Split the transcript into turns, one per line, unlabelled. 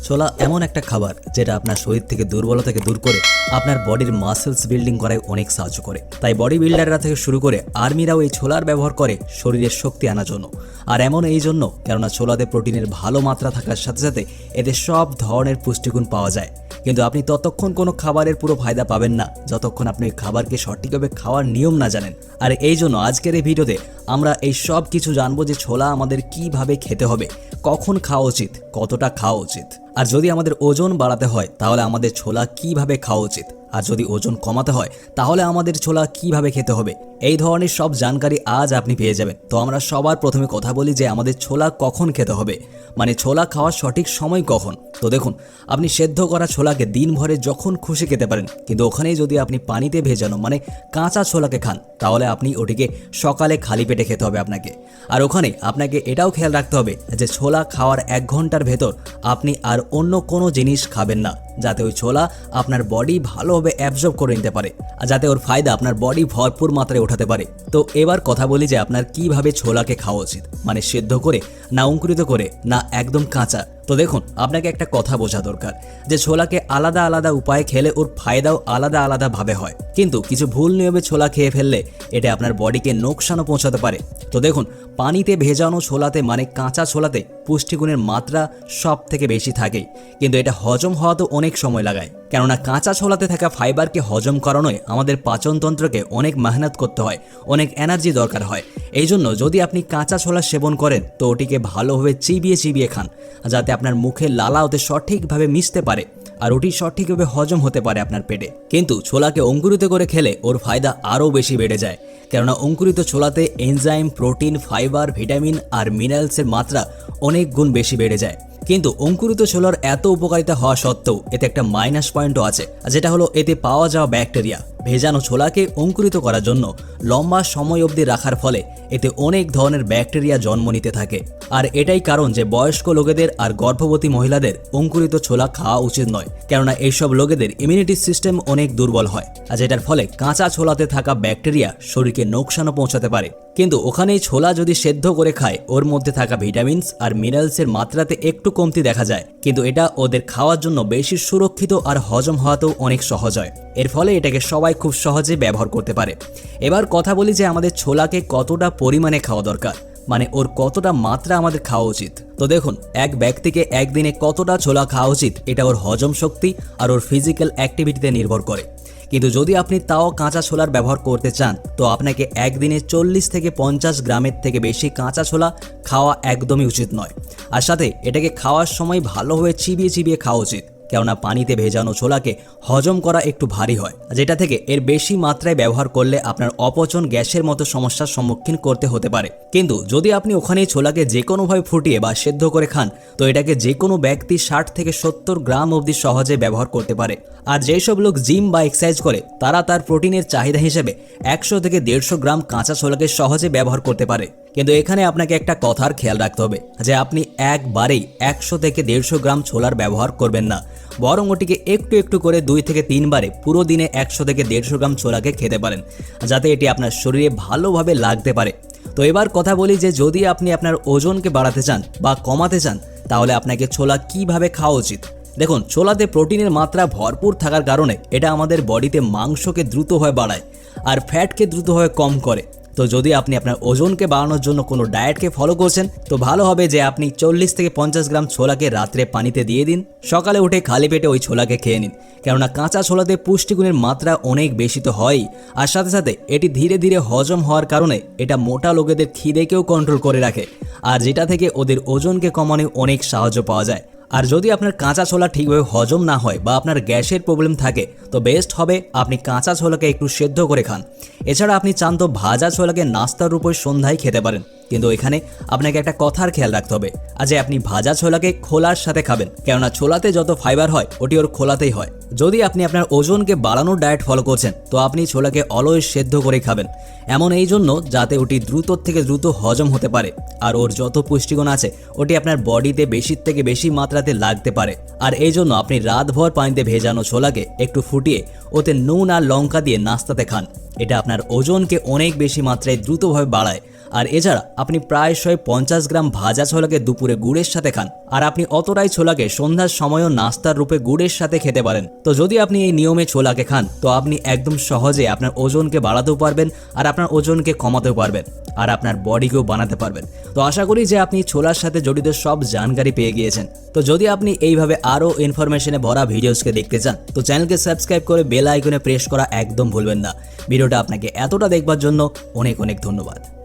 ছোলা এমন একটা খাবার যেটা আপনার শরীর থেকে দুর্বলতাকে দূর করে আপনার বডির মাসেলস বিল্ডিং করায় অনেক সাহায্য করে। তাই বডি বিল্ডাররা থেকে শুরু করে আর্মিরাও এই ছোলার ব্যবহার করে শরীরের শক্তি আনার জন্য। আর এমন এই জন্য কেননা ছোলাতে প্রোটিনের ভালো মাত্রা থাকার সাথে সাথে এতে সব ধরনের পুষ্টিগুণ পাওয়া যায়। কিন্তু আপনি ততক্ষণ কোনো খাবারের পুরো ফায়দা পাবেন না যতক্ষণ আপনি খাবারকে সঠিকভাবে খাওয়ার নিয়ম না জানেন। আর এই জন্য আজকের এই ভিডিওতে আমরা এই সব কিছু জানবো যে ছোলা আমাদের কিভাবে খেতে হবে, কখন খাওয়া উচিত, কতটা খাওয়া উচিত। আর যদি আমাদের ওজন বাড়াতে হয় তাহলে আমাদের ছোলা কিভাবে খাওয়া উচিত, আর যদি ওজন কমাতে হয় তাহলে আমাদের ছোলা কিভাবে খেতে হবে। এই ধরনের সব জানকারি আজ আপনি পেয়ে যাবেন। তো আমরা সবার প্রথমে কথা বলি যে আমাদের ছোলা কখন খেতে হবে, মানে ছোলা খাওয়ার সঠিক সময় কখন। তো দেখুন, আপনি সেদ্ধ করা ছোলাকে দিনভরে যখন খুশি খেতে পারেন, কিন্তু ওখানেই যদি আপনি পানিতে ভেজানো মানে কাঁচা ছোলাকে খান তাহলে আপনি ওটিকে সকালে খালি পেটে খেতে হবে আপনাকে। আর ওখানে আপনাকে এটাও খেয়াল রাখতে হবে যে ছোলা খাওয়ার 1 ঘন্টার ভেতর আপনি আর অন্য কোনো জিনিস খাবেন না, যাতে ওই ছোলা আপনার বডি ভালোভাবে অ্যাবজর্ব করে নিতে পারে আর যাতে ওর ফায়দা আপনার বডি ভরপুর মাত্রায় ওঠাতে পারে। তো এবার কথা বলি যে আপনার কিভাবে ছোলাকে খাওয়া উচিত, মানে সেদ্ধ করে, না অঙ্কুরিত করে, না একদম কাঁচা। তো দেখুন, আপনাকে একটা কথা বোঝা দরকার যে ছোলাকে আলাদা আলাদা উপায়ে খেলে ওর ফায়দাও আলাদা আলাদা ভাবে হয়, কিন্তু কিছু ভুল নিয়মে ছোলা খেয়ে ফেললে এটা আপনার বডিকে নোকসানও পৌঁছাতে পারে। তো দেখুন, পানিতে ভেজানো ছোলাতে মানে কাঁচা ছোলাতে পুষ্টিগুণের মাত্রা সব থেকে বেশি থাকে, কিন্তু এটা হজম হওয়াতেও অনেক সময় লাগায়। কেননা কাঁচা ছোলাতে থাকা ফাইবারকে হজম করানোয় আমাদের পাচনতন্ত্রকে অনেক মেহনত করতে হয়, অনেক এনার্জি দরকার হয়। এই জন্য যদি আপনি কাঁচা ছোলা সেবন করেন তো ওটিকে ভালোভাবে চিবিয়ে চিবিয়ে খান, যাতে আপনার মুখে লালা ওতে সঠিকভাবে মিশতে পারে আর ওটি সঠিকভাবে হজম হতে পারে আপনার পেটে। কিন্তু ছোলাকে অঙ্কুরিত করে খেলে ওর ফায়দা আরও বেশি বেড়ে যায়, কেননা অঙ্কুরিত ছোলাতে এনজাইম, প্রোটিন, ফাইবার, ভিটামিন আর মিনারেলসের মাত্রা অনেক গুণ বেশি বেড়ে যায়। কিন্তু অঙ্কুরিত ছোলার এত উপকারিতা হওয়া সত্ত্বেও এতে একটা মাইনাস পয়েন্টও আছে, যেটা হলো এতে পাওয়া যাওয়া ব্যাকটেরিয়া। ভেজানো ছোলাকে অঙ্কুরিত করার জন্য লম্বা সময় অবধি রাখার ফলে এতে অনেক ধরনের ব্যাকটেরিয়া জন্ম নিতে থাকে। আর এটাই কারণ যে বয়স্ক লোকেদের আর গর্ভবতী মহিলাদের অঙ্কুরিত ছোলা খাওয়া উচিত নয়, কেননা এইসব লোকেদের ইমিউনিটি সিস্টেম অনেক দুর্বল হয়, আর যেটার ফলে কাঁচা ছোলাতে থাকা ব্যাকটেরিয়া শরীরকে নোকসানও পৌঁছাতে পারে। কিন্তু ওখানেই ছোলা যদি সেদ্ধ করে খায় ওর মধ্যে থাকা ভিটামিনস আর মিনারেলসের মাত্রাতে একটু কমতি দেখা যায়, কিন্তু এটা ওদের খাওয়ার জন্য বেশি সুরক্ষিত আর হজম হওয়াতেও অনেক সহজ হয়। এর ফলে এটাকে সবাই খুব সহজে ব্যবহার করতে পারে। এবার কথা বলি যে আমাদের ছোলাকে কতটা পরিমাণে খাওয়া দরকার, মানে ওর কতটা মাত্রা আমাদের খাওয়া উচিত। তো দেখুন, এক ব্যক্তিকে একদিনে কতটা ছোলা খাওয়া উচিত এটা ওর হজম শক্তি আর ওর ফিজিক্যাল অ্যাক্টিভিটিতে নির্ভর করে। কিন্তু যদি আপনি তাও কাঁচা ছোলার ব্যবহার করতে চান তো আপনাকে একদিনে 40 থেকে 50 গ্রামের থেকে বেশি কাঁচা ছোলা খাওয়া একদমই উচিত নয়। আর সাথে এটাকে খাওয়ার সময় ভালোভাবে চিবিয়ে চিবিয়ে খাওয়া উচিত, কেননা পানিতে ভেজানো ছোলাকে হজম করা একটু ভারী হয়, যেটা থেকে এর বেশি মাত্রায় ব্যবহার করলে আপনার অপচন, গ্যাসের মতো সমস্যার সম্মুখীন করতে হতে পারে। কিন্তু যদি আপনি ওখানেই ছোলাকে যে কোনোভাবে ফুটিয়ে বা সেদ্ধ করে খান তো এটাকে যে কোনো ব্যক্তি 60 থেকে 70 গ্রাম অবধি সহজে ব্যবহার করতে পারে। আর যেসব লোক জিম বা এক্সারসাইজ করে তারা তার প্রোটিনের চাহিদা হিসেবে 100 থেকে 150 গ্রাম কাঁচা ছোলাকে সহজে ব্যবহার করতে পারে। কিন্তু এখানে আপনাকে একটা কথার খেয়াল রাখতে হবে যে আপনি একবারেই 100 থেকে 150 গ্রাম ছোলার ব্যবহার করবেন না, বরং ওটিকে একটু একটু করে 2 থেকে 3 বারে পুরো দিনে 100 থেকে 150 গ্রাম ছোলাকে খেতে পারেন, যাতে এটি আপনার শরীরে ভালোভাবে লাগতে পারে। তো এবার কথা বলি যে যদি আপনি আপনার ওজনকে বাড়াতে চান বা কমাতে চান তাহলে আপনাকে ছোলা কিভাবে খাওয়া উচিত। দেখুন, ছোলাতে প্রোটিনের মাত্রা ভরপুর থাকার কারণে এটা আমাদের বডিতে মাংসকে দ্রুতভাবে বাড়ায় আর ফ্যাটকে দ্রুতভাবে কম করে। তো যদি আপনি আপনার ওজনকে বাড়ানোর জন্য কোনো ডায়েটকে ফলো করছেন তো ভালো হবে যে আপনি 40 থেকে 50 গ্রাম ছোলাকে রাত্রে পানিতে দিয়ে দিন, সকালে উঠে খালি পেটে ওই ছোলাকে খেয়ে নিন, কেননা কাঁচা ছোলাতে পুষ্টিগুণের মাত্রা অনেক বেশি তো হয়ই, আর সাথে সাথে এটি ধীরে ধীরে হজম হওয়ার কারণে এটা মোটা লোকেদের খিদেকেও কন্ট্রোল করে রাখে, আর যেটা থেকে ওদের ওজনকে কমানো অনেক সাহায্য পাওয়া যায়। আর যদি আপনার কাঁচা ছোলা ঠিকভাবে হজম না হয় বা আপনার গ্যাসের প্রবলেম থাকে তো বেস্ট হবে আপনি কাঁচা ছোলাকে একটু সেদ্ধ করে খান। এছাড়া আপনি চান তো ভাজা ছোলাকে নাস্তার উপর সন্ধ্যায় খেতে পারেন, কিন্তু এখানে আপনাকে একটা কথার খেয়াল রাখতে হবে যে আপনি ভাজা ছোলাকে খোলার সাথে খাবেন, কেননা ছোলাতে যত ফাইবার হয় ওটি ওর খোলাতেই হয়। যদি আপনি আপনার ওজনকে বাড়ানোর ডায়েট ফলো করছেন তো আপনি ছোলাকে অলওয়েজ সেদ্ধ করে খাবেন, এমন এই জন্য যাতে ওটি দ্রুত থেকে দ্রুত হজম হতে পারে আর ওর যত পুষ্টিগুণ আছে ওটি আপনার বডিতে বেশি থেকে বেশি মাত্রাতে লাগতে পারে। আর এই জন্য আপনি রাতভর পানিতে ভেজানো ছোলাকে একটু ফুটিয়ে ওতে নুন আর লঙ্কা দিয়ে নাস্তাতে খান। এটা আপনার ওজনকে অনেক বেশি মাত্রায় দ্রুতভাবে বাড়ায় আর এছাড়া আপনি প্রায়শই 50 গ্রাম ভাজা ছোলাকে দুপুরে গুড়ের সাথে খান, আর আপনি অতটাই ছোলাকে সন্ধ্যার সময়ও নাস্তার রূপে গুড়ের সাথে খেতে পারেন। তো যদি আপনি এই নিয়মে ছোলাকে খান তো আপনি একদম সহজে আপনার ওজনকে বাড়াতেও পারবেন আর আপনার ওজনকে কমাতেও পারবেন আর আপনার বডিকেও বানাতে পারবেন। তো আশা করি যে আপনি ছোলার সাথে জড়িত সব জানকারি পেয়ে গিয়েছেন। তো যদি আপনি এইভাবে আরও ইনফরমেশনে ভরা ভিডিওসকে দেখতে চান তো চ্যানেলকে সাবস্ক্রাইব করে বেল আইকনে প্রেস করা একদম ভুলবেন না। ভিডিওটা আপনাকে এতটা দেখবার জন্য অনেক অনেক ধন্যবাদ।